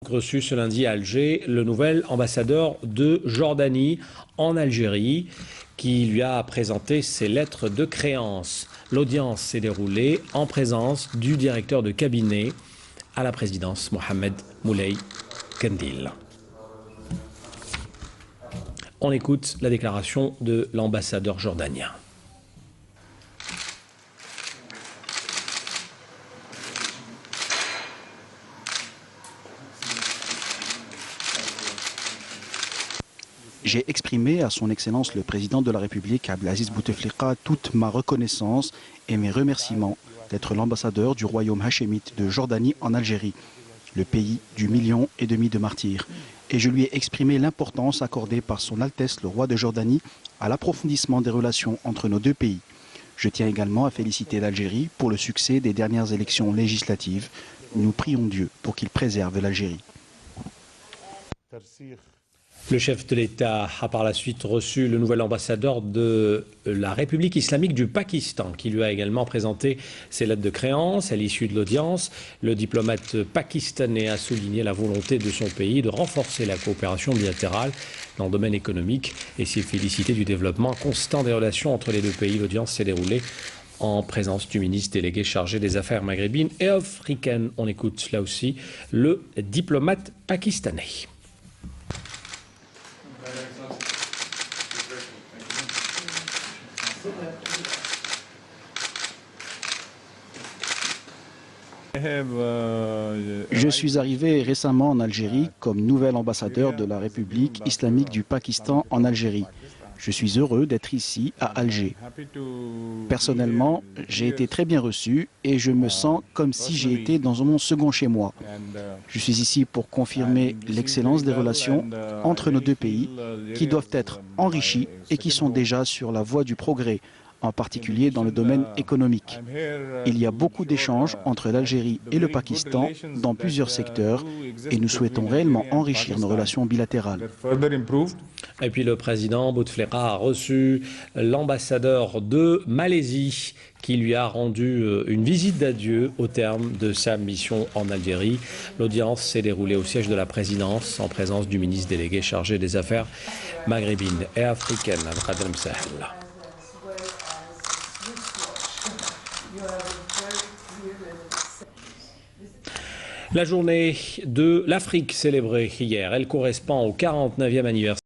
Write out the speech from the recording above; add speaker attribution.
Speaker 1: Reçu ce lundi à Alger le nouvel ambassadeur de Jordanie en Algérie qui lui a présenté ses lettres de créance. L'audience s'est déroulée en présence du directeur de cabinet à la présidence, Mohamed Moulay Kendil. On écoute la déclaration de l'ambassadeur jordanien.
Speaker 2: J'ai exprimé à son Excellence le Président de la République, Abdelaziz Bouteflika, toute ma reconnaissance et mes remerciements d'être l'ambassadeur du royaume hachémite de Jordanie en Algérie, le pays du 1,5 million de martyrs. Et je lui ai exprimé l'importance accordée par son Altesse le roi de Jordanie à l'approfondissement des relations entre nos deux pays. Je tiens également à féliciter l'Algérie pour le succès des dernières élections législatives. Nous prions Dieu pour qu'il préserve l'Algérie.
Speaker 1: Le chef de l'État a par la suite reçu le nouvel ambassadeur de la République islamique du Pakistan, qui lui a également présenté ses lettres de créance. À l'issue de l'audience, le diplomate pakistanais a souligné la volonté de son pays de renforcer la coopération bilatérale dans le domaine économique et s'est félicité du développement constant des relations entre les deux pays. L'audience s'est déroulée en présence du ministre délégué chargé des affaires maghrébines et africaines. On écoute là aussi le diplomate pakistanais.
Speaker 2: Je suis arrivé récemment en Algérie comme nouvel ambassadeur de la République islamique du Pakistan en Algérie. Je suis heureux d'être ici à Alger. Personnellement, j'ai été très bien reçu et je me sens comme si j'ai été dans mon second chez moi. Je suis ici pour confirmer l'excellence des relations entre nos deux pays qui doivent être enrichies et qui sont déjà sur la voie du progrès, en particulier dans le domaine économique. Il y a beaucoup d'échanges entre l'Algérie et le Pakistan dans plusieurs secteurs et nous souhaitons réellement enrichir nos relations bilatérales.
Speaker 1: Et puis le président Bouteflika a reçu l'ambassadeur de Malaisie qui lui a rendu une visite d'adieu au terme de sa mission en Algérie. L'audience s'est déroulée au siège de la présidence en présence du ministre délégué chargé des affaires maghrébines et africaines, Abdel Msahel. La journée de l'Afrique célébrée hier, elle correspond au 49e anniversaire